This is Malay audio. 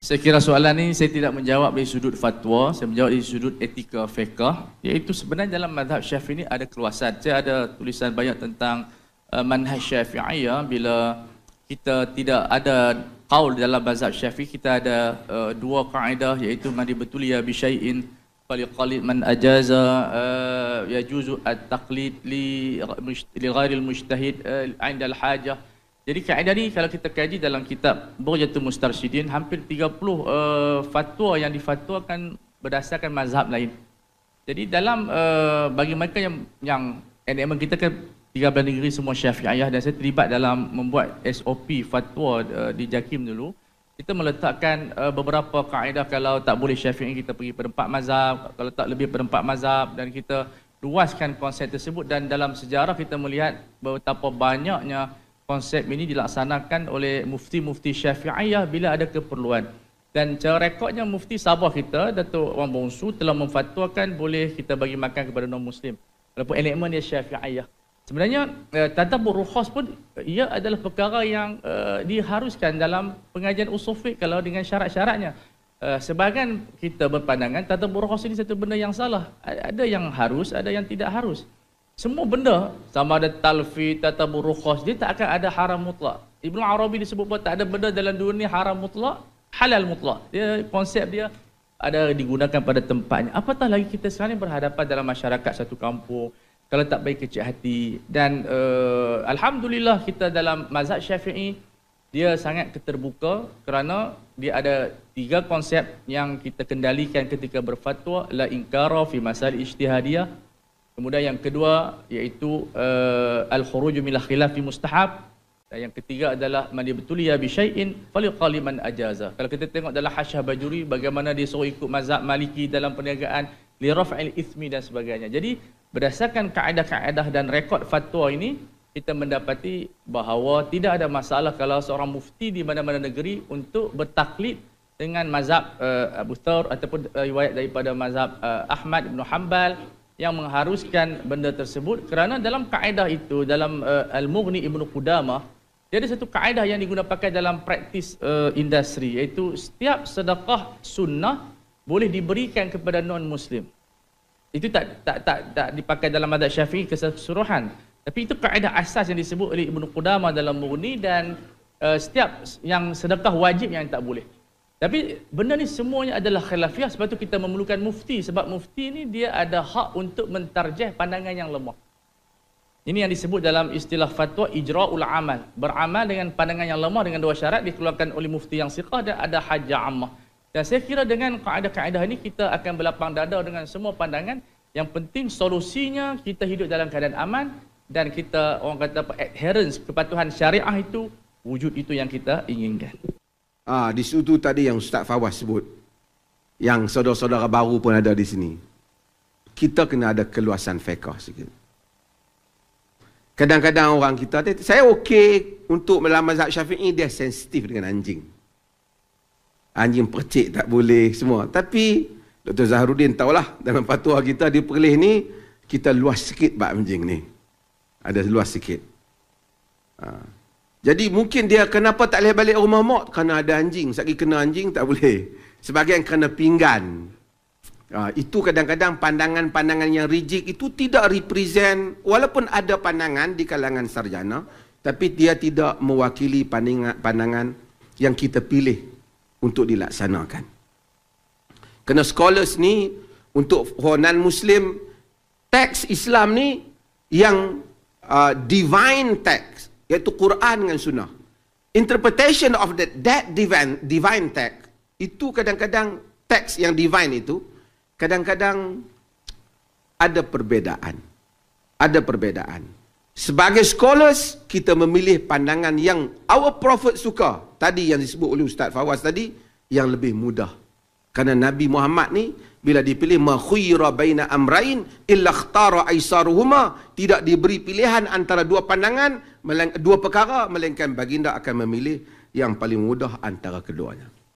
Saya kira soalan ini saya tidak menjawab dari sudut fatwa, saya menjawab dari sudut etika fiqh, iaitu sebenarnya dalam mazhab Syafi'i ini ada keluasan. Saya ada tulisan banyak tentang manhaj Syafi'iyah. Bila kita tidak ada qaul dalam mazhab Syafi'i, kita ada dua kaedah, iaitu man dibetulia bi syai'in faliqalid man ajaza yajuzu at-taqlid li ghairil mujtahid 'inda al-hajah. Jadi kaedah ni kalau kita kaji dalam kitab Bughyatul Mustarsyidin, hampir 30 fatwa yang difatwakan berdasarkan mazhab lain. Jadi dalam bagi mereka yang NMN kita kan 13 negeri semua Syafi'iyah, dan saya terlibat dalam membuat SOP fatwa di JAKIM dulu. Kita meletakkan beberapa kaedah, kalau tak boleh Syafi'i kita pergi pada 4 mazhab, kalau tak lebih pada 4 mazhab, dan kita luaskan konsep tersebut. Dan dalam sejarah kita melihat betapa banyaknya konsep ini dilaksanakan oleh mufti-mufti Syafi'iyah bila ada keperluan. Dan cara rekodnya mufti Sabah kita, Datuk Wan Bongsu, telah memfatwakan boleh kita bagi makan kepada non-Muslim walaupun elemen dia Syafi'iyah. Sebenarnya tadabbur rukhas pun ia adalah perkara yang diharuskan dalam pengajian usul fiqh kalau dengan syarat-syaratnya. Sebahagian kita berpandangan tadabbur rukhas ini satu benda yang salah. Ada yang harus, ada yang tidak harus. Semua benda, sama ada talfi, tadabbur rukhas, dia tak akan ada haram mutlak. Ibnu Arabi disebut pun tak ada benda dalam dunia haram mutlak, halal mutlak. Dia konsep dia ada digunakan pada tempatnya. Apatah lagi kita sekarang berhadapan dalam masyarakat satu kampung, kalau tak baik kecil hati. Dan alhamdulillah kita dalam mazhab Syafi'i dia sangat keterbuka kerana dia ada 3 konsep yang kita kendalikan ketika berfatwa. La inkara fi masail ijtihadiyah. Kemudian yang kedua iaitu al-khuruj min al-khilaf fi mustahab. Dan yang ketiga adalah man yabtuliya bi syai'in faliqali man ajaza. Kalau kita tengok dalam Hasyah Bajuri bagaimana dia suruh ikut mazhab Maliki dalam perniagaan li raf'il ithmi dan sebagainya. Jadi berdasarkan kaedah-kaedah dan rekod fatwa ini, kita mendapati bahawa tidak ada masalah kalau seorang mufti di mana-mana negeri untuk bertaklid dengan mazhab Abu Thawr ataupun riwayat daripada mazhab Ahmad Ibn Hanbal yang mengharuskan benda tersebut. Kerana dalam kaedah itu, dalam Al-Mughni Ibn Qudamah, dia ada satu kaedah yang digunakan dalam praktis industri, iaitu setiap sedekah sunnah boleh diberikan kepada non-Muslim. Itu tak dipakai dalam mazhab Syafi'i keseluruhan. Tapi itu kaedah asas yang disebut oleh Ibn Qudamah dalam Mughni, dan setiap yang sedekah wajib yang tak boleh. Tapi benda ni semuanya adalah khilafiyah, sebab tu kita memerlukan mufti. Sebab mufti ni dia ada hak untuk mentarjih pandangan yang lemah. Ini yang disebut dalam istilah fatwa ijra'ul amal. Beramal dengan pandangan yang lemah dengan 2 syarat dikeluarkan oleh mufti yang siqah dan ada hajjah ammah. Dan saya kira dengan kaedah-kaedah ini kita akan berlapang dada dengan semua pandangan. Yang penting solusinya kita hidup dalam keadaan aman, dan kita orang kata adherence, kepatuhan syariah itu wujud itu yang kita inginkan. Di situ tadi yang Ustaz Fawaz sebut, yang saudara-saudara baru pun ada di sini. Kita kena ada keluasan fiqh sikit. Kadang-kadang orang kita, saya okey untuk dalam mazhab Syafi'i dia sensitif dengan anjing. Anjing percik tak boleh semua. Tapi Dr. Zaharuddin tahulah dalam fatwa kita di Perlis ni, kita luas sikit bab anjing ni. Ada luas sikit. Jadi mungkin dia kenapa tak boleh balik rumah mak? Kerana ada anjing. Sekali kena anjing tak boleh. Sebagian kena pinggan. Itu kadang-kadang pandangan-pandangan yang rigid itu tidak represent, walaupun ada pandangan di kalangan sarjana, tapi dia tidak mewakili pandangan yang kita pilih untuk dilaksanakan. Kerana scholars ni, untuk non-Muslim, teks Islam ni yang divine text, iaitu Quran dengan Sunnah. Interpretation of that divine text, itu kadang-kadang teks yang divine itu, kadang-kadang ada perbezaan. Ada perbezaan. Sebagai scholars, kita memilih pandangan yang our Prophet suka. Tadi yang disebut oleh Ustaz Fawaz tadi, yang lebih mudah. Kerana Nabi Muhammad ni, bila dipilih, ma khuyira baina amrain illa ikhtara aisaruhuma, tidak diberi pilihan antara 2 pandangan, 2 perkara, melainkan baginda akan memilih yang paling mudah antara keduanya.